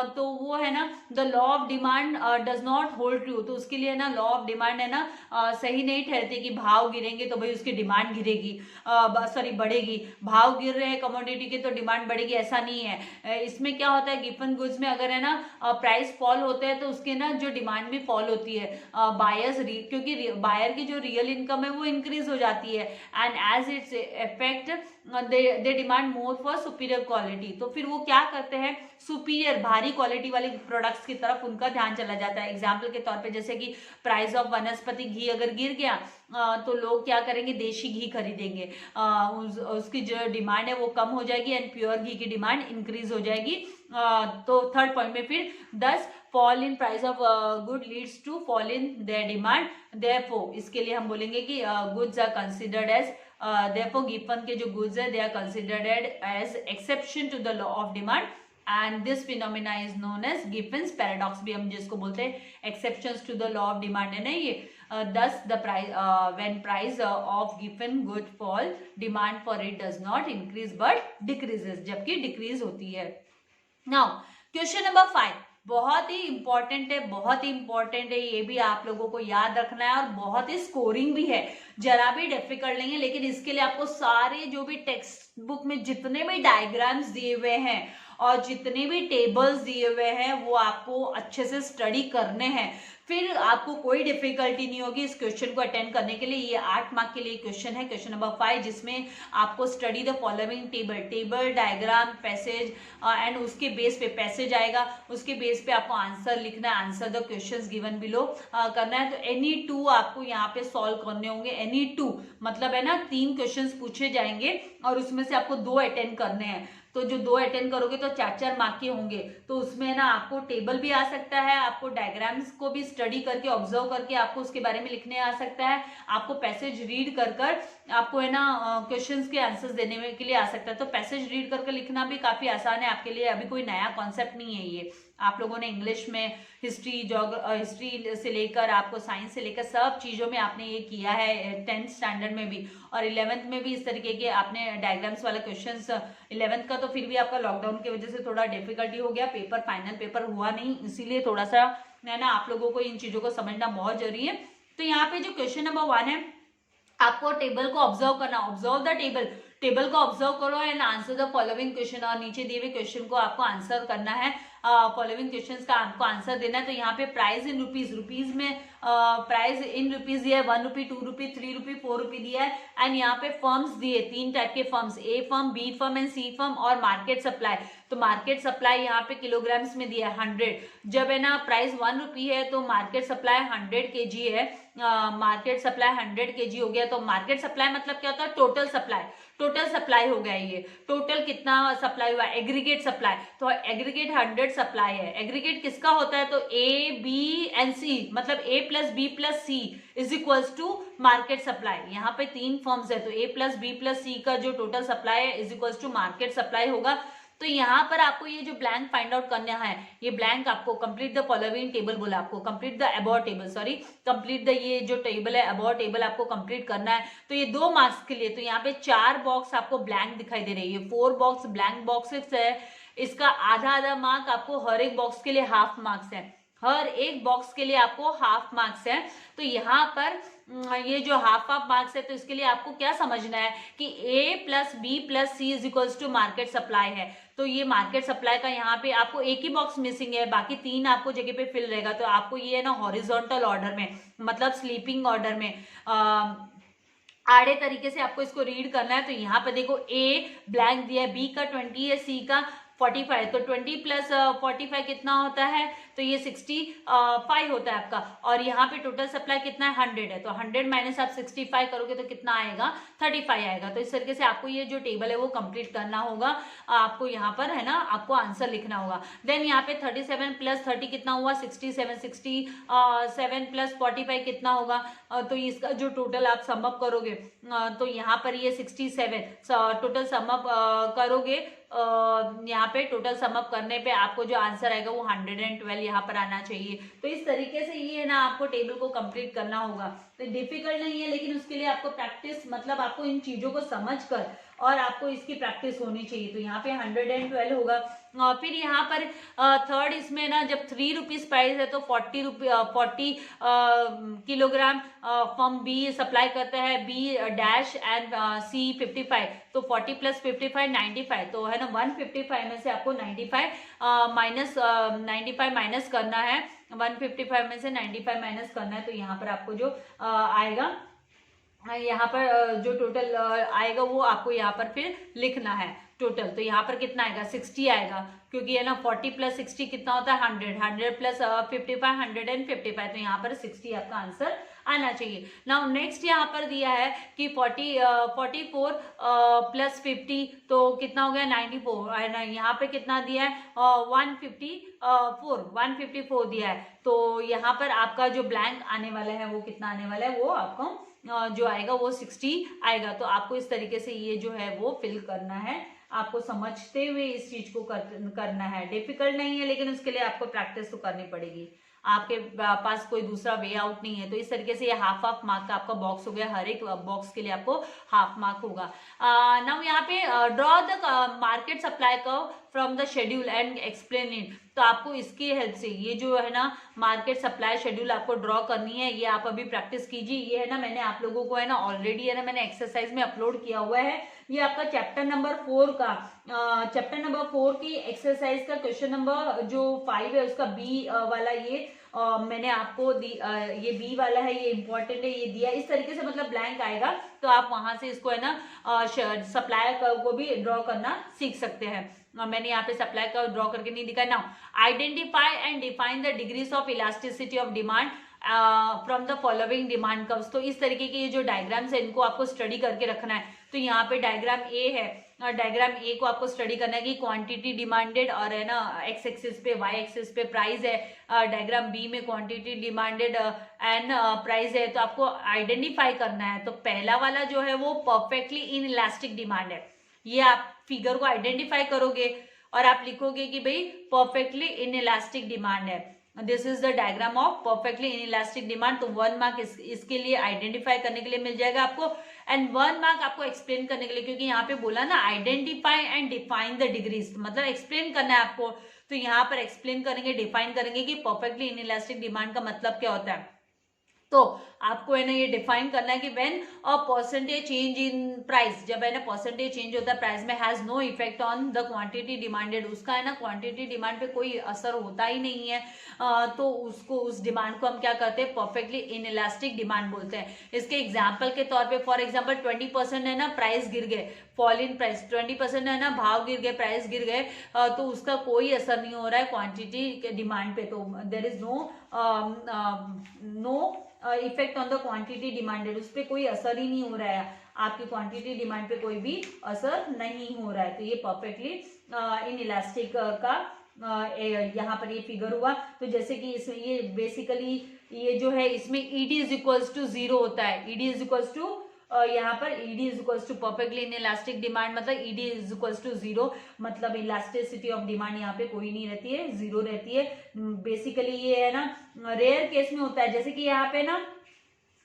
तो वो है ना the law of demand does not hold true, तो उसके लिए ना लॉ ऑफ डिमांड है ना सही नहीं ठहरते कि भाव गिरेंगे तो भाई उसकी डिमांड गिरेगी, सॉरी बढ़ेगी, भाव गिर रहे हैं कमोडिटी के तो डिमांड बढ़ेगी, ऐसा नहीं है। इसमें क्या होता है गिफन गुड्स में अगर है ना प्राइस फॉल होता है तो उसके ना जो डिमांड भी फॉल होती है, बायर्स क्योंकि बायर की जो रियल इनकम है वो इंक्रीज हो जाती है, and as its effect the demand more for superior quality, तो फिर वो क्या करते हैं सुपीरियर भारी क्वालिटी वाले प्रोडक्ट्स की तरफ उनका ध्यान चला जाता है। एग्जाम्पल के तौर पे जैसे कि प्राइस ऑफ वनस्पति घी अगर गिर गया तो लोग क्या करेंगे, देशी घी खरीदेंगे, उसकी जो डिमांड है वो कम हो जाएगी एंड प्योर घी की डिमांड इंक्रीज हो जाएगी। तो थर्ड पॉइंट में फिर 10 fall in price of good leads to fall in their demand, therefore इसके लिए हम बोलेंगे कि goods are considered as, therefore given के जो गुड्स है they are considered as exception to the law of demand and this phenomena is known as Giffen's paradox भी हम जिसको बोलते हैं, exceptions to the law of demand है ना ये। thus the price when price of given good fall, demand for it does not increase but decreases, जबकि decrease होती है। Now question number 5, बहुत ही इंपॉर्टेंट है, बहुत ही इंपॉर्टेंट है, ये भी आप लोगों को याद रखना है और बहुत ही स्कोरिंग भी है, जरा भी डिफिकल्ट नहीं है। लेकिन इसके लिए आपको सारे जो भी टेक्स्ट बुक में जितने भी डायग्राम्स दिए हुए हैं और जितने भी टेबल्स दिए हुए हैं वो आपको अच्छे से स्टडी करने हैं, फिर आपको कोई डिफिकल्टी नहीं होगी इस क्वेश्चन को अटेंड करने के लिए। ये 8 मार्क के लिए क्वेश्चन है, क्वेश्चन नंबर 5, जिसमें आपको study the following table diagram passage and उसके बेस पे पैसेज आएगा, उसके बेस पे आपको आंसर लिखना है, answer the questions given below करना है। तो एनी 2 आपको यहाँ पे सॉल्व करने होंगे, एनी 2 मतलब है ना 3 क्वेश्चंस पूछे जाएंगे और उसमें से आपको 2 अटेंड करने हैं। तो जो 2 अटेंड करोगे तो 4-4 मार्क के होंगे। तो उसमें ना आपको टेबल भी आ सकता है, आपको डायग्राम्स को भी स्टडी करके ऑब्जर्व करके आपको उसके बारे में लिखने आ सकता है, आपको पैसेज रीड कर कर आपको है ना क्वेश्चंस के आंसर्स देने के लिए आ सकता है। तो पैसेज रीड करके लिखना भी काफी आसान है आपके लिए, अभी कोई नया कॉन्सेप्ट नहीं है ये। आप लोगों ने इंग्लिश में हिस्ट्री से लेकर आपको साइंस से लेकर सब चीजों में आपने ये किया है, 10th स्टैंडर्ड में भी और 11th में भी इस तरीके के आपने डायग्राम्स वाला क्वेश्चंस। 11th का तो फिर भी आपका लॉकडाउन की वजह से थोड़ा डिफिकल्टी हो गया, पेपर फाइनल पेपर हुआ नहीं, इसीलिए थोड़ा सा है ना आप लोगों को इन चीजों को समझना बहुत जरूरी है। तो यहाँ पे जो क्वेश्चन नंबर 1 है, आपको टेबल को ऑब्जर्व करना, ऑब्जर्व द टेबल को ऑब्जर्व करो and answer the following question, और नीचे दिए हुए क्वेश्चन को आपको आंसर करना है, फॉलोइंग क्वेश्चंस का आपको आंसर देना है। तो यहाँ पे प्राइस इन रुपीज में प्राइस इन रुपीज दिया है, 1 रुपी, 2 रुपी, 3 रुपी, 4 रुपी दिया है। एंड यहाँ पे फर्म्स दिए, 3 टाइप के firms, A firm, B firm and C firm, और मार्केट सप्लाई। तो मार्केट सप्लाई यहाँ पे किलोग्राम्स में दिया है 100। जब है ना प्राइस 1 रुपी है तो मार्केट सप्लाई 100 kg है, मार्केट सप्लाई 100 kg हो गया। तो मार्केट सप्लाई मतलब क्या होता है, टोटल सप्लाई हो गया। ये टोटल कितना सप्लाई हुआ, एग्रीगेट सप्लाई। तो एग्रीगेट 100 सप्लाई है। एग्रीगेट किसका होता है, तो ए बी एंड सी, मतलब A plus B plus C is equals to market supply. यहाँ पे 3 फर्म्स है तो A plus B plus C का जो टोटल सप्लाई है is equals to market supply होगा। तो यहाँ पर आपको ये जो ब्लैंक फाइंड आउट करना है, ये ब्लैंक आपको कंप्लीट द फॉलोइंग टेबल बोला, आपको complete the above table, sorry complete the ये जो टेबल है अबोव टेबल आपको कंप्लीट करना है। तो ये 2 मार्क्स के लिए, तो यहाँ पे 4 बॉक्स आपको ब्लैंक दिखाई दे रही है, 4 बॉक्स ब्लैंक बॉक्सेस है। इसका आधा मार्क आपको हर एक बॉक्स के लिए हाफ मार्क्स है, हर एक बॉक्स के लिए आपको हाफ मार्क्स है। तो यहाँ पर ये जो हाफ मार्क्स है, तो इसके लिए आपको क्या समझना है कि A plus B plus C is equals to market supply है। तो ये मार्केट सप्लाई का यहाँ पे आपको एक ही बॉक्स मिसिंग है, बाकी 3 आपको जगह पे फिल रहेगा। तो आपको ये है ना हॉरिजॉन्टल ऑर्डर में, मतलब स्लीपिंग ऑर्डर में आड़े तरीके से आपको इसको रीड करना है। तो यहाँ पे देखो ए ब्लैंक दिया है, बी का 20 है, सी का 45, तो 20 प्लस 45 कितना होता है, तो ये 65 होता है आपका। और यहाँ पे टोटल सप्लाई कितना है, 100 है। तो 100 माइनस आप 65 करोगे तो कितना आएगा, 35 आएगा। तो इस तरीके से आपको ये जो टेबल है वो कंप्लीट करना होगा, आपको यहाँ पर है ना आपको आंसर लिखना होगा। देन यहाँ पे 37 प्लस 30 कितना हुआ, 67, 67 प्लस 45 कितना होगा, तो इसका जो टोटल आप समअप करोगे तो यहाँ पर ये 67 टोटल समअप करोगे, यहाँ पे टोटल समअप करने पे आपको जो आंसर आएगा वो 112 यहाँ पर आना चाहिए। तो इस तरीके से ये है ना आपको टेबल को कंप्लीट करना होगा। तो डिफिकल्ट नहीं है, लेकिन उसके लिए आपको प्रैक्टिस, मतलब आपको इन चीजों को समझकर और आपको इसकी प्रैक्टिस होनी चाहिए। तो यहाँ पे 112 होगा। और फिर यहाँ पर थर्ड इसमें ना जब 3 रुपीज प्राइस है तो 40 किलोग्राम फर्म बी सप्लाई करता है, बी डैश एंड सी 55, तो 40 प्लस 55 95, तो है ना 155 में से आपको 95 माइनस करना है, 155 में से 95 माइनस करना है। तो यहाँ पर आपको जो आएगा, यहाँ पर जो टोटल आएगा वो आपको यहाँ पर फिर लिखना है टोटल। तो यहाँ पर कितना आएगा, 60 आएगा, क्योंकि है ना 40 प्लस 60 कितना होता है 100, 100 प्लस 55 155, तो यहाँ पर 60 आपका आंसर आना चाहिए। नाउ नेक्स्ट यहाँ पर दिया है कि 44 प्लस 50 तो कितना हो गया 94, है ना। यहाँ पे कितना दिया है 154 दिया है। तो यहाँ पर आपका जो ब्लैंक आने वाला है वो कितना आने वाला है, वो आपको जो आएगा वो 60 आएगा। तो आपको इस तरीके से ये जो है वो फिल करना है, आपको समझते हुए इस चीज को करना है। डिफिकल्ट नहीं है, लेकिन उसके लिए आपको प्रैक्टिस तो करनी पड़ेगी, आपके पास कोई दूसरा वे आउट नहीं है। तो इस तरीके से ये हाफ मार्क का आपका बॉक्स हो गया, हर एक बॉक्स के लिए आपको हाफ मार्क होगा। नाउ यहाँ पे draw the market supply curve from the schedule and explain it. तो आपको इसकी हेल्प से ये जो है ना मार्केट सप्लाई शेड्यूल आपको ड्रॉ करनी है, ये आप अभी प्रैक्टिस कीजिए। ये है ना मैंने आप लोगों को है ना ऑलरेडी है ना मैंने एक्सरसाइज में अपलोड किया हुआ है। ये आपका चैप्टर नंबर 4 का चैप्टर नंबर 4 की एक्सरसाइज का क्वेश्चन नंबर जो 5 है उसका बी वाला ये मैंने आपको ये बी वाला है, ये इंपॉर्टेंट है, ये दिया इस तरीके से, मतलब ब्लैंक आएगा तो आप वहां से इसको है ना सप्लायर को भी ड्रॉ करना सीख सकते हैं। मैंने यहाँ पे सप्लाई का ड्रॉ करके नहीं दिखाया। Now identify and define the degrees of elasticity of demand from the following demand curves. तो इस तरीके के ये जो डायग्राम्स है इनको आपको स्टडी करके रखना है। तो यहाँ पे डायग्राम ए है, डायग्राम ए को आपको स्टडी करना है कि क्वांटिटी डिमांडेड और है ना एक्स एक्सिस पे वाई एक्सिस पे प्राइस है। डायग्राम बी में क्वांटिटी डिमांडेड एंड प्राइस है। तो आपको आइडेंटिफाई करना है। तो पहला वाला जो है वो परफेक्टली इन इलास्टिक डिमांड है। ये आप फिगर को आइडेंटिफाई करोगे और आप लिखोगे कि भाई परफेक्टली इन इलास्टिक डिमांड है। This is the diagram of perfectly inelastic demand. तो 1 मार्क इसके लिए आइडेंटिफाई करने के लिए मिल जाएगा आपको, एंड 1 मार्क आपको एक्सप्लेन करने के लिए, क्योंकि यहाँ पे बोला ना identify and define the degrees, मतलब एक्सप्लेन करना है आपको। तो यहाँ पर एक्सप्लेन करेंगे, डिफाइन करेंगे कि परफेक्टली इन इलास्टिक डिमांड का मतलब क्या होता है। तो आपको है ना ये डिफाइन करना है कि when a percentage change in price, जब है ना परसेंटेज चेंज होता है प्राइस में, has no effect on the quantity demanded, उसका है ना क्वांटिटी डिमांड पे कोई असर होता ही नहीं है। तो उसको उस डिमांड को हम क्या करते हैं, परफेक्टली इन इलास्टिक डिमांड बोलते हैं। इसके एग्जाम्पल के तौर पे फॉर एग्जाम्पल 20% है ना प्राइस गिर गए, फॉल इन प्राइस 20% है ना भाव गिर गए, प्राइस गिर गए, तो उसका कोई असर नहीं हो रहा है क्वांटिटी के डिमांड पे। तो there is no effect on the quantity demanded, उस पर कोई असर ही नहीं हो रहा है, आपकी क्वांटिटी डिमांड पे कोई भी असर नहीं हो रहा है। तो ये परफेक्टली इन इलास्टिक का यहाँ पर ये फिगर हुआ। तो जैसे कि इसमें ये बेसिकली ये जो है इसमें ईडी इज इक्वल्स टू 0 होता है। ईडी इज इक्वल्स टू यहाँ पर ED is equals to perfectly inelastic demand, मतलब ईडी इज इक्वल्स टू 0, मतलब इलास्टिसिटी ऑफ डिमांड यहाँ पे कोई नहीं रहती है, 0 रहती है। बेसिकली ये है ना रेयर केस में होता है, जैसे कि यहाँ पे ना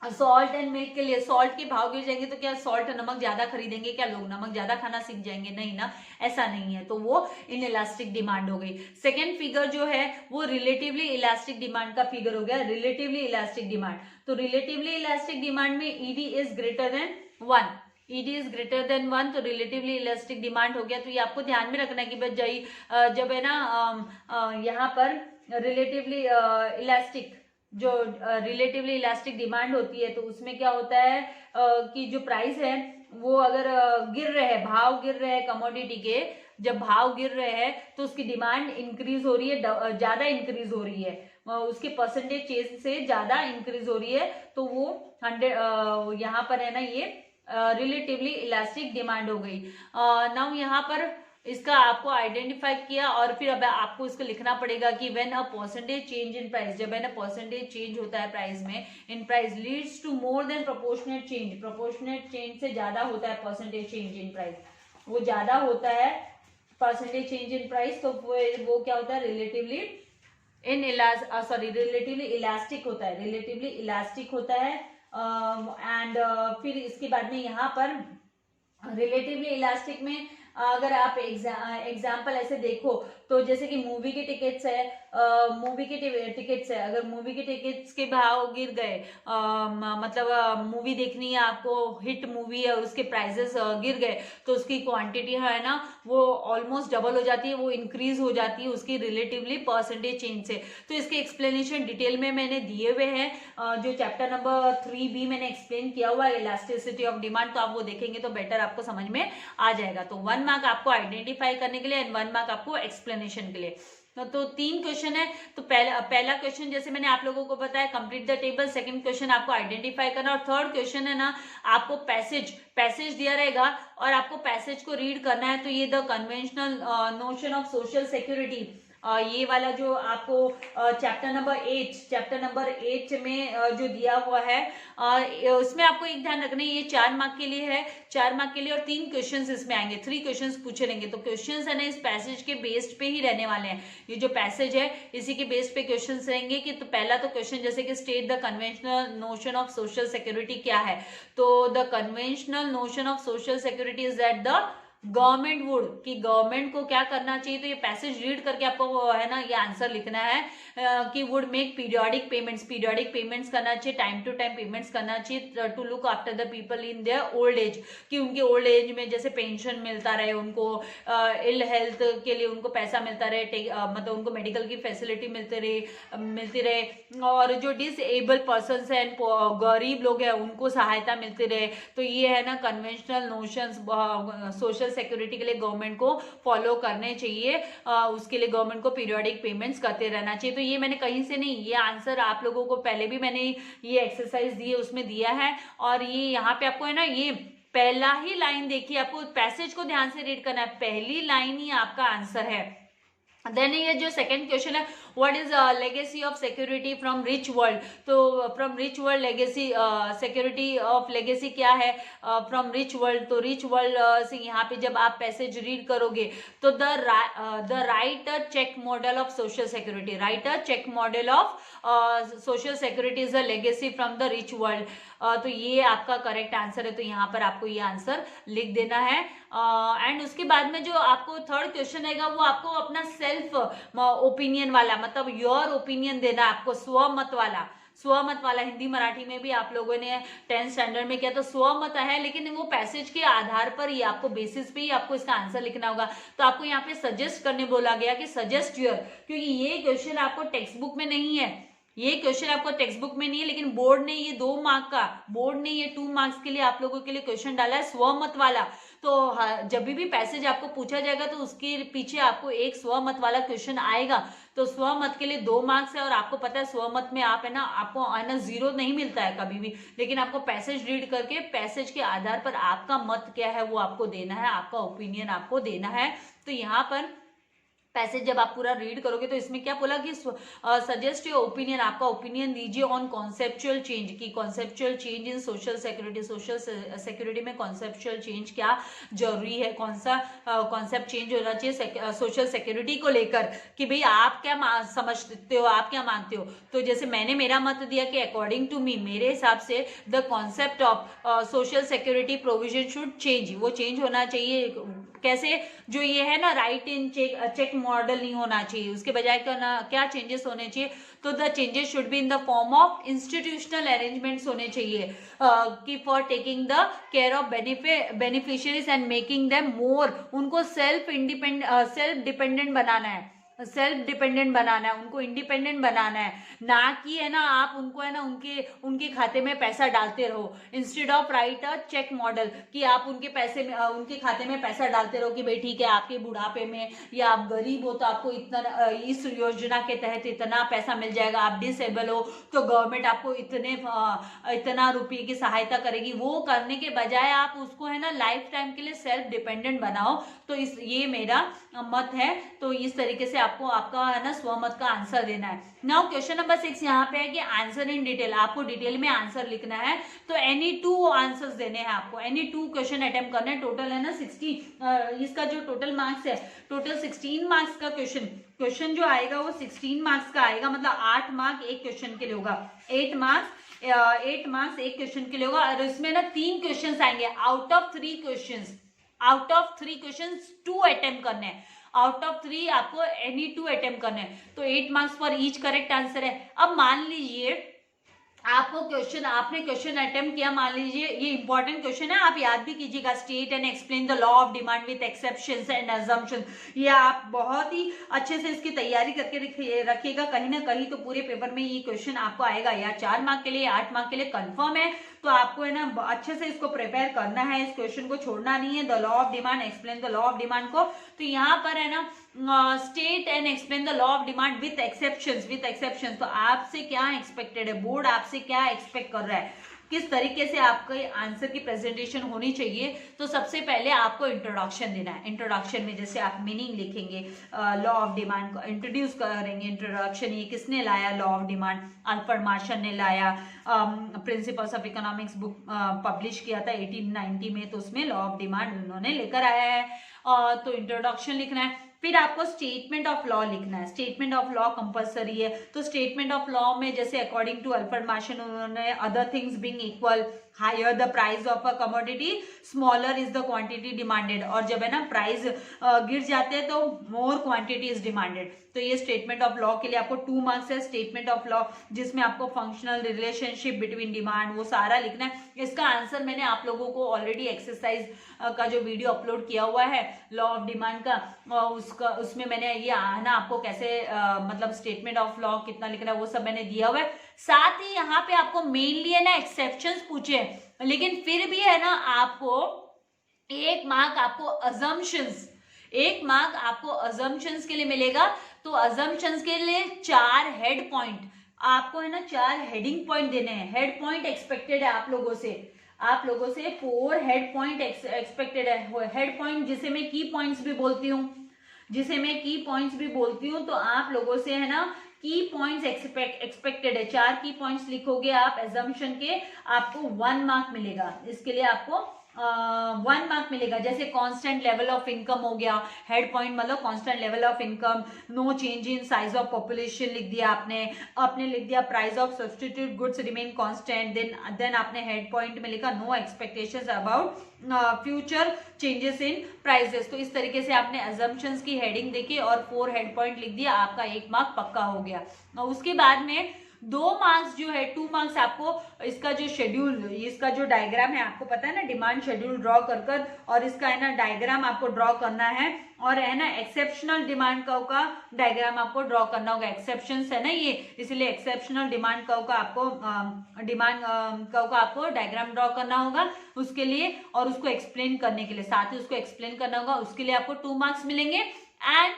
सॉल्ट एंड मिल्क के लिए सॉल्ट के भाव गिर जाएंगे तो क्या सॉल्ट नमक ज्यादा खरीदेंगे, क्या लोग नमक ज्यादा खाना सीख जाएंगे, नहीं ना, ऐसा नहीं है। तो वो इन इलास्टिक डिमांड हो गई। सेकेंड फिगर जो है वो रिलेटिवली इलास्टिक डिमांड का फिगर हो गया, रिलेटिवली इलास्टिक डिमांड। तो रिलेटिवली इलास्टिक डिमांड में ED is greater than 1, ED is greater than 1, तो रिलेटिवली इलास्टिक डिमांड हो गया। तो ये आपको ध्यान में रखना है कि भाई जब है ना यहाँ पर रिलेटिवली इलास्टिक जो रिलेटिवली इलास्टिक डिमांड होती है तो उसमें क्या होता है कि जो प्राइस है वो अगर गिर रहे हैं, भाव गिर रहे हैं कमोडिटी के, जब भाव गिर रहे हैं तो उसकी डिमांड इंक्रीज हो रही है, ज्यादा इंक्रीज हो रही है, उसके परसेंटेज चेंज से ज्यादा इंक्रीज हो रही है, तो वो 100 यहाँ पर है ना ये रिलेटिवली इलास्टिक डिमांड हो गई। नाउ यहाँ पर इसका आपको आइडेंटिफाई किया और फिर अब आपको इसको लिखना पड़ेगा कि when a percentage change in price, जब है ना परसेंटेज चेंज होता है प्राइस में in price leads to more than proportionate change, proportionate change से ज्यादा होता है परसेंटेज चेंज इन प्राइस, वो ज्यादा होता है परसेंटेज चेंज इन प्राइस, तो वो क्या होता है रिलेटिवली रिलेटिवली इलास्टिक होता है, रिलेटिवली इलास्टिक होता है। एंड फिर इसके बाद में यहाँ पर रिलेटिवली इलास्टिक में अगर आप एग्जाम्पल ऐसे देखो तो जैसे कि मूवी के टिकट्स है, मूवी के टिकट्स है, अगर मूवी के टिकट्स के भाव गिर गए, मतलब मूवी देखनी है आपको, हिट मूवी है, उसके प्राइसेस गिर गए, तो उसकी क्वांटिटी है ना वो ऑलमोस्ट डबल हो जाती है, वो इंक्रीज हो जाती है उसकी रिलेटिवली परसेंटेज चेंज से। तो इसके एक्सप्लेनेशन डिटेल में मैंने दिए हुए हैं, जो चैप्टर नंबर 3B मैंने एक्सप्लेन किया हुआ है इलास्टिसिटी ऑफ डिमांड, तो आप वो देखेंगे तो बेटर आपको समझ में आ जाएगा। तो 1 मार्क आपको आइडेंटिफाई करने के लिए एंड 1 मार्क आपको एक्सप्लेनेशन के लिए। तो 3 क्वेश्चन है। तो पहला क्वेश्चन जैसे मैंने आप लोगों को बताया complete the table, second question आपको आइडेंटिफाई करना, और थर्ड क्वेश्चन है ना आपको पैसेज दिया रहेगा और आपको पैसेज को रीड करना है। तो ये the conventional notion of social security, ये वाला जो आपको चैप्टर नंबर 8 में जो दिया हुआ है उसमें आपको एक ध्यान रखना है, ये 4 मार्क के लिए है, 4 मार्क के लिए, और 3 क्वेश्चंस इसमें आएंगे, 3 क्वेश्चंस पूछे रहेंगे। तो क्वेश्चंस है ना इस पैसेज के बेस्ड पे ही रहने वाले हैं, ये जो पैसेज है इसी के बेस्ड पे क्वेश्चंस रहेंगे। कि तो पहला तो क्वेश्चन जैसे कि state the conventional notion of social security क्या है, तो the conventional notion of social security is that the government would, कि गवर्नमेंट को क्या करना चाहिए, तो ये पैसेज रीड करके आपको वो है ना ये आंसर लिखना है कि वुड मेक पीरियोडिक पेमेंट्स करना चाहिए, टाइम टू टाइम पेमेंट्स करना चाहिए to look after the people in their old age, कि उनके ओल्ड एज में जैसे पेंशन मिलता रहे, उनको इल हेल्थ के लिए उनको पैसा मिलता रहे, मतलब उनको मेडिकल की फैसिलिटी मिलती रहे, और जो डिसेबल पर्सन है, गरीब लोग हैं, उनको सहायता मिलती रहे। तो ये है ना कन्वेंशनल नोशंस सोशल सिक्योरिटी के लिए गवर्नमेंट को फॉलो करने चाहिए, उसके लिए गवर्नमेंट को पीरियोडिक पेमेंट्स करते रहना चाहिए। तो ये मैंने कहीं से नहीं, ये आंसर आप लोगों को पहले भी मैंने ये एक्सरसाइज दी है उसमें दिया है, और ये यहाँ पे आपको है ना ये पहला ही लाइन देखिए, आपको पैसेज को ध्यान से रीड करना है, पहली लाइन ही आपका आंसर है। देन ये जो सेकंड क्वेश्चन है, what is legacy of security from rich world, तो from rich world legacy, security of legacy क्या है फ्रॉम रिच वर्ल्ड, तो रिच वर्ल्ड से यहाँ पे जब आप पैसेज रीड करोगे तो the right check model of social security, right check model of social security is a legacy from the rich world, तो ये आपका करेक्ट आंसर है। तो यहाँ पर आपको ये आंसर लिख देना है। एंड उसके बाद में जो आपको थर्ड क्वेश्चन रहेगा वो आपको अपना सेल्फ ओपिनियन वाला, मतलब योर ओपिनियन देना है आपको, स्वमत वाला हिंदी मराठी में भी आप लोगों ने 10th स्टैंडर्ड में किया तो स्वमत है, लेकिन वो पैसेज के आधार पर ही आपको बेसिस पे ही आपको इसका आंसर लिखना होगा। तो आपको यहाँ पे सजेस्ट करने बोला गया कि सजेस्ट योर, क्योंकि ये क्वेश्चन आपको टेक्स्ट बुक में नहीं है, ये क्वेश्चन आपको टेक्स्ट बुक में नहीं है, लेकिन बोर्ड ने ये 2 मार्क का, बोर्ड ने ये 2 मार्क्स के लिए आप लोगों के लिए क्वेश्चन डाला है स्वमत वाला। तो जब भी पैसेज आपको पूछा जाएगा तो उसके पीछे आपको एक स्वमत वाला क्वेश्चन आएगा। तो स्वमत के लिए 2 मार्क्स है, और आपको पता है स्वमत में आप है ना आपको है ना 0 नहीं मिलता है कभी भी, लेकिन आपको पैसेज रीड करके पैसेज के आधार पर आपका मत क्या है वो आपको देना है, आपका ओपिनियन आपको देना है। तो यहाँ पर पैसेज जब आप पूरा रीड करोगे तो इसमें क्या बोला कि सजेस्ट योर ओपिनियन, आपका ओपिनियन दीजिए ऑन कॉन्सेप्चुअल चेंज, की conceptual change in social security, social security में कॉन्सेप्चुअल चेंज क्या जरूरी है, कौन सा कॉन्सेप्ट चेंज होना चाहिए सोशल सिक्योरिटी को लेकर, कि भाई आप क्या समझते हो, आप क्या मानते हो। तो जैसे मैंने मेरा मत दिया कि अकॉर्डिंग टू मी, मेरे हिसाब से the concept of social security provision should change, वो चेंज होना चाहिए। कैसे, जो ये है ना राइट इन चेक मॉडल नहीं होना चाहिए, उसके बजाय क्या चेंजेस होने चाहिए, तो the changes should be in the form of institutional arrangements होने चाहिए, कि for taking the care of beneficiaries and making them more, उनको सेल्फ डिपेंडेंट बनाना है, सेल्फ डिपेंडेंट बनाना है, उनको इंडिपेंडेंट बनाना है, ना कि है ना आप उनको है ना उनके खाते में पैसा डालते रहो, instead of write a cheque model, कि आप उनके पैसे में उनके खाते में पैसा डालते रहो कि भाई ठीक है आपके बुढ़ापे में या आप गरीब हो तो आपको इतना इस योजना के तहत इतना पैसा मिल जाएगा, आप डिसेबल हो तो गवर्नमेंट आपको इतना रुपये की सहायता करेगी, वो करने के बजाय आप उसको है ना लाइफ टाइम के लिए सेल्फ डिपेंडेंट बनाओ। तो ये मेरा मत है। तो इस तरीके से आपको आपका है ना स्वमत का आंसर देना है। नाउ क्वेश्चन नंबर 6 यहाँ पे है कि आंसर इन डिटेल, आपको डिटेल में आंसर लिखना है। तो एनी 2 आंसर्स देने हैं आपको, एनी 2 क्वेश्चन अटेम्प्ट करना है। टोटल है ना 60, इसका जो टोटल मार्क्स है टोटल 16 मार्क्स का क्वेश्चन जो आएगा वो 16 मार्क्स का आएगा, मतलब 8 मार्क एक क्वेश्चन के लिए होगा, 8 मार्क्स एक क्वेश्चन के लिए होगा। और इसमें ना 3 क्वेश्चन आएंगे आउट ऑफ 3 क्वेश्चन 2 अटेम्प्ट करने हैं, आउट ऑफ 3 आपको एनी 2 अटेम्प्ट करने हैं। तो 8 marks for each correct answer है। अब मान लीजिए आपको आपने क्वेश्चन अटेम्प्ट किया, मान लीजिए ये इंपॉर्टेंट क्वेश्चन है, आप याद भी कीजिएगा, state and explain the law of demand with exceptions and assumptions. ये आप बहुत ही अच्छे से इसकी तैयारी करके रखिएगा, कहीं ना कहीं तो पूरे पेपर में ये क्वेश्चन आपको आएगा, या 4 मार्क के लिए 8 मार्क के लिए कंफर्म है। तो आपको है ना अच्छे से इसको प्रिपेयर करना है, इस क्वेश्चन को छोड़ना नहीं है, the law of demand, explain the law of demand को। तो यहाँ पर है ना state and explain the law of demand with exceptions. तो आपसे क्या एक्सपेक्टेड है, बोर्ड आपसे क्या एक्सपेक्ट कर रहा है, किस तरीके से आपके आंसर की प्रेजेंटेशन होनी चाहिए। तो सबसे पहले आपको इंट्रोडक्शन देना है। इंट्रोडक्शन में जैसे आप मीनिंग लिखेंगे, लॉ ऑफ डिमांड को इंट्रोड्यूस करेंगे, इंट्रोडक्शन ये किसने लाया, law of demand Alfred Marshall ने लाया, principles of economics book publish किया था 1890 में, तो उसमें लॉ ऑफ डिमांड उन्होंने लेकर आया है। तो इंट्रोडक्शन लिखना है। फिर आपको स्टेटमेंट ऑफ लॉ लिखना है, स्टेटमेंट ऑफ लॉ कंपलसरी है। तो स्टेटमेंट ऑफ लॉ में जैसे अकॉर्डिंग टू अल्फ्रेड मार्शन उन्होंने other things being equal higher the price of a commodity smaller is the quantity demanded, और जब है ना प्राइस गिर जाते हैं तो मोर क्वांटिटी इज डिमांडेड। तो ये स्टेटमेंट ऑफ लॉ के लिए आपको 2 मार्क्स है, स्टेटमेंट ऑफ लॉ जिसमें आपको फंक्शनल रिलेशनशिप बिटवीन डिमांड वो सारा लिखना है। इसका आंसर मैंने आप लोगों को ऑलरेडी एक्सरसाइज का जो वीडियो अपलोड किया हुआ है लॉ ऑफ डिमांड का, उसमें मैंने ये ना आपको कैसे मतलब स्टेटमेंट ऑफ लॉ कितना लिखना है वो सब मैंने दिया हुआ है। साथ ही यहाँ पे आपको मेनली है ना एक्सेप्शंस पूछे, लेकिन फिर भी है ना आपको 1 मार्क आपको अजम्पशंस, 1 मार्क आपको अजम्पशंस के लिए मिलेगा। तो अजम्पशंस के लिए 4 हेड पॉइंट आपको है ना 4 हेडिंग पॉइंट देने हैं। हेड पॉइंट एक्सपेक्टेड है आप लोगों से 4 हेड पॉइंट एक्सपेक्टेड है। हेड पॉइंट जिसे मैं की पॉइंट्स भी बोलती हूँ, तो आप लोगों से है ना की पॉइंट्स एक्सपेक्टेड है। 4 की पॉइंट्स लिखोगे आप एजम्पशन के, आपको 1 मार्क मिलेगा। इसके लिए आपको 1 मार्क मिलेगा। जैसे कांस्टेंट लेवल ऑफ इनकम हो गया, हेड पॉइंट मतलब constant level of income, no change in size of population लिख दिया आपने लिख दिया price of substitute goods remain constant, then आपने हेड पॉइंट में लिखा no expectations about future changes in prices. तो इस तरीके से आपने अजम्पशंस की हेडिंग देखी और 4 हेड पॉइंट लिख दिया, आपका 1 मार्क पक्का हो गया। और उसके बाद में 2 मार्क्स जो है 2 मार्क्स आपको इसका जो शेड्यूल, इसका जो डायग्राम है आपको पता है ना, डिमांड शेड्यूल ड्रॉ कर और इसका है ना डायग्राम आपको ड्रॉ करना है, और है ना एक्सेप्शनल डिमांड कर्व का डायग्राम आपको ड्रॉ करना होगा। एक्सेप्शंस है ना ये, इसलिए एक्सेप्शनल डिमांड कर्व का आपको डायग्राम ड्रॉ करना होगा उसके लिए, और उसको एक्सप्लेन करने के लिए, साथ ही उसको एक्सप्लेन करना होगा। उसके लिए आपको 2 मार्क्स मिलेंगे। एंड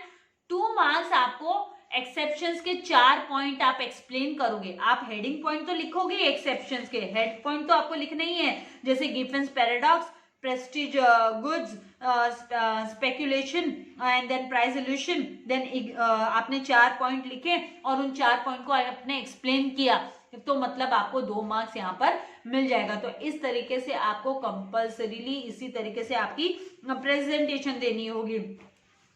2 मार्क्स आपको एक्सेप्शंस के 4 पॉइंट आप एक्सप्लेन करोगे। आप हेडिंग पॉइंट तो लिखोगे एक्सेप्शंस के, हेड पॉइंट तो आपको लिखना ही है, जैसे Gibson's paradox, prestige goods, speculation and then price illusion. Then आपने 4 पॉइंट लिखे और उन 4 पॉइंट को आपने एक्सप्लेन किया, तो मतलब आपको 2 मार्क्स यहाँ पर मिल जाएगा। तो इस तरीके से आपको कंपल्सरीली इसी तरीके से आपकी प्रेजेंटेशन देनी होगी।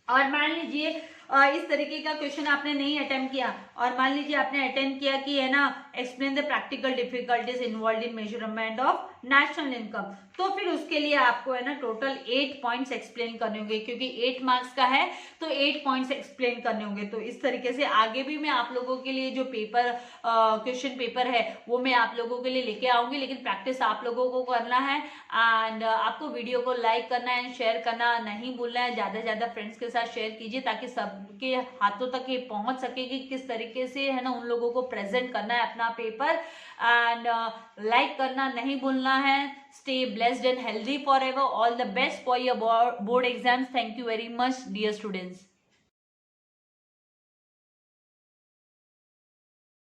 और मान लीजिए इस तरीके का क्वेश्चन आपने नहीं अटेम्प्ट किया, और मान लीजिए आपने अटेम्प्ट किया कि है ना explain the practical difficulties involve in measurement of national income, तो फिर उसके लिए आपको है ना टोटल 8 पॉइंट्स एक्सप्लेन करने होंगे, क्योंकि 8 मार्क्स का है तो 8 पॉइंट्स एक्सप्लेन करने होंगे। तो इस तरीके से आगे भी मैं आप लोगों के लिए जो पेपर क्वेश्चन पेपर है वो मैं आप लोगों के लिए लेके आऊंगी, लेकिन प्रैक्टिस आप लोगों को करना है। एंड आपको वीडियो को लाइक करना है, शेयर करना नहीं भूलना है, ज्यादा से ज्यादा फ्रेंड्स के साथ शेयर कीजिए ताकि सबके हाथों तक ये पहुंच सके कि किस तरीके से है ना उन लोगों को प्रेजेंट करना है अपना पेपर। एंड लाइक करना नहीं भूलना है। Stay blessed and healthy for ever. All the best for your board exams. Thank you very much dear students.